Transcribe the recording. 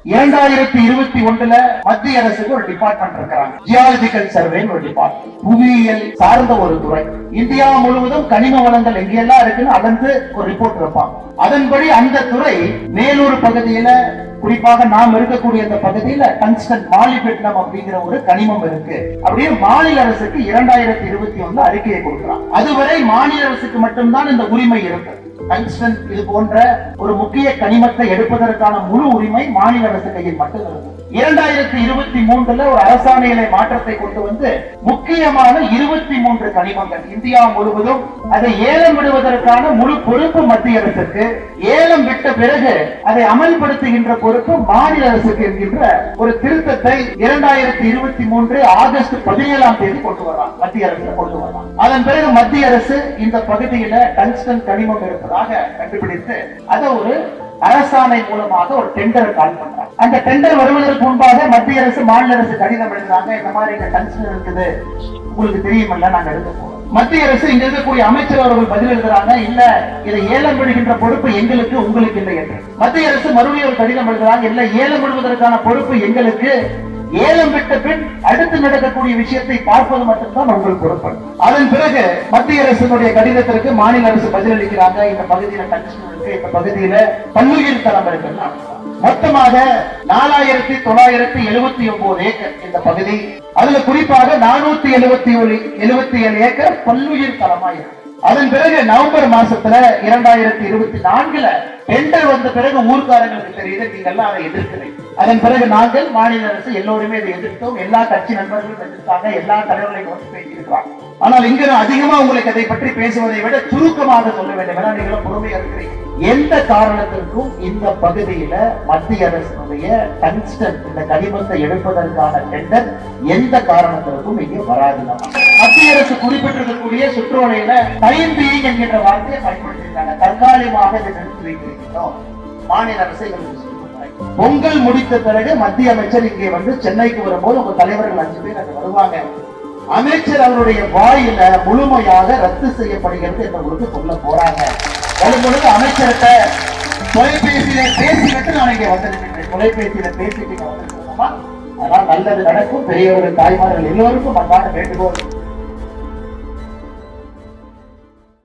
2021 மத்திய அரசுக்கு ஒரு டிபார்ட்மெண்ட் இருக்கிறாங்க. ஜியாலஜிக்கல் சர்வே ஒரு டிபார்ட்மெண்ட், புவியியல் சார்ந்த ஒரு துறை. இந்தியா முழுவதும் கனிம வளங்கள் எங்கெல்லாம் இருக்குன்னு அளந்து ஒரு ரிப்போர்ட் வைப்பாங்க. அதன்படி அந்த துறை மேலூர் பகுதியில, குறிப்பாக நாம் இருக்கக்கூடிய இந்த பகுதியில டங்ஸ்டன் மாலிப்டினம் அப்படிங்கிற ஒரு கனிமம் இருக்கு அப்படியே மாநில அரசுக்கு 2021 அறிக்கையை கொடுக்கிறாங்க. அதுவரை மாநில அரசுக்கு மட்டும்தான் இந்த உரிமை இருக்கு. டங்ஸ்டன் இது போன்ற ஒரு முக்கிய கனிமத்தை எடுப்பதற்கான முழு உரிமை மாநில அரசு கையில் மட்டும் இருக்கு. 2023 ஒரு அரசாணையில மாற்றத்தை கொண்டு வந்து முக்கியமான 23 கனிமங்கள் இந்தியா முழுவதும் அதை ஏலம் விடுவதற்கான முழு பொறுப்பு மத்திய அரசுக்கு, ஏலம் விட்ட பிறகு அதை அமல்படுத்துகின்ற பொறுப்பு மாநில அரசுக்கு என்கின்ற ஒரு திருத்தத்தை 2023 ஆகஸ்ட் 17ஆம் தேதி கொண்டு வர்றாங்க. மத்திய அரசு கொண்டு வர்றாங்க. அதன் பிறகு மத்திய அரசு இந்த பகுதியில டங்ஸ்டன் கனிமம் இருப்பதாக கண்டுபிடித்து அதை ஒரு அரசாணை மூலமாக ஒரு டெண்டர் கால் பண்றாங்க. அந்த டெண்டர் வருவதற்கு முன்பாக மத்திய அரசு மாநில அரசு கடிதம் எழுதுறாங்க. இந்த மாதிரி இங்க டங்ஸ்டன் இருக்குது, உங்களுக்கு தெரியுமல்ல, நாங்க எடுக்க போறோம். மத்திய அரசு இங்க இருக்கக்கூடிய அமைச்சர் அவர்கள் பதில் எழுதுறாங்க, இல்ல இதை ஏலம் விடுகின்ற பொறுப்பு எங்களுக்கு, உங்களுக்கு இல்லை என்று. மத்திய அரசு மறுபடியும் ஒரு கடிதம் எழுதுறாங்க, இல்ல ஏலம் விடுவதற்கான பொறுப்பு எங்களுக்கு, ஏலம் விட்ட பின் அடுத்து நடக்கக்கூடிய விஷயத்தை பார்ப்பது மட்டும்தான் உங்கள் பொறுப்பு. அதன் பிறகு மத்திய அரசினுடைய கடிதத்திற்கு மாநில அரசு பதிலளிக்கிறாங்க. இந்த பகுதியில டங்ஸ்டன் இருக்கு, இந்த பகுதியில பல்லுயிர் தளம் இருக்குன்னா மொத்தமாக 4979 ஏக்கர் இந்த பகுதி. அதுல குறிப்பாக 477 ஏக்கர் பல்லுயிர் தளமா இருக்கு. அதன் பிறகு நவம்பர் மாசத்துல 2024 டெண்டர் வந்த பிறகு ஊர்க்காரங்களுக்கு தெரியுது, நீங்க எல்லாம் அதை எதிர்க்கிறீங்க. அதன் பிறகு நாங்கள் மாநில அரசு எல்லோருமே இதை எதிர்த்தோம். எல்லா கட்சி நண்பர்களும் எதிர்த்தாங்க, எல்லா தலைவர்களையும் வந்து பேசியிருக்கிறாங்க. ஆனால் இங்க அதிகமா உங்களுக்கு அதை பற்றி பேசுவதை விட சுருக்கமாக சொல்ல வேண்டும். ஏன்னா நீங்களும் பொறுமையா இருக்கிறீங்க. எந்த காரணத்திற்கும் இந்த பகுதியில மத்திய அரசினுடைய டங்ஸ்டன் இந்த கனிமத்தை எடுப்பதற்கான டெண்டர் எந்த காரணத்திற்கும் இங்கே வராது. மத்திய அரசு குறிப்பிட்டிருக்கக்கூடிய சுற்றுவலையில டைம் பீயிங் என்கின்ற வார்த்தையை பயன்படுத்தியிருக்காங்க. தற்காலிகமாக இதை நிறுத்தி வைத்திருக்கிறோம். மாநில அரசு பொங்கல் முடித்த பிறகு மத்திய அமைச்சர் இங்கே வந்து சென்னைக்கு வரும்போது உங்க தலைவர்கள் 5 பேர் அங்க வருவாங்க. அமைச்சர் அவருடைய வாயில முழுமையாக ரத்து செய்யப்படுகிறது என்று உங்களுக்கு சொல்ல போறாங்க. வரும்பொழுது அமைச்சர்கிட்ட தொலைபேசியில பேசிக்கிட்டு நான் இங்க வந்திருக்கிறேன். தொலைபேசியில பேசிட்டு வந்திருக்கோமா, அதனால் நல்லது நடக்கும். பெரியவர்கள், தாய்மார்கள் எல்லோருக்கும் அன்பான வேண்டுகோள்.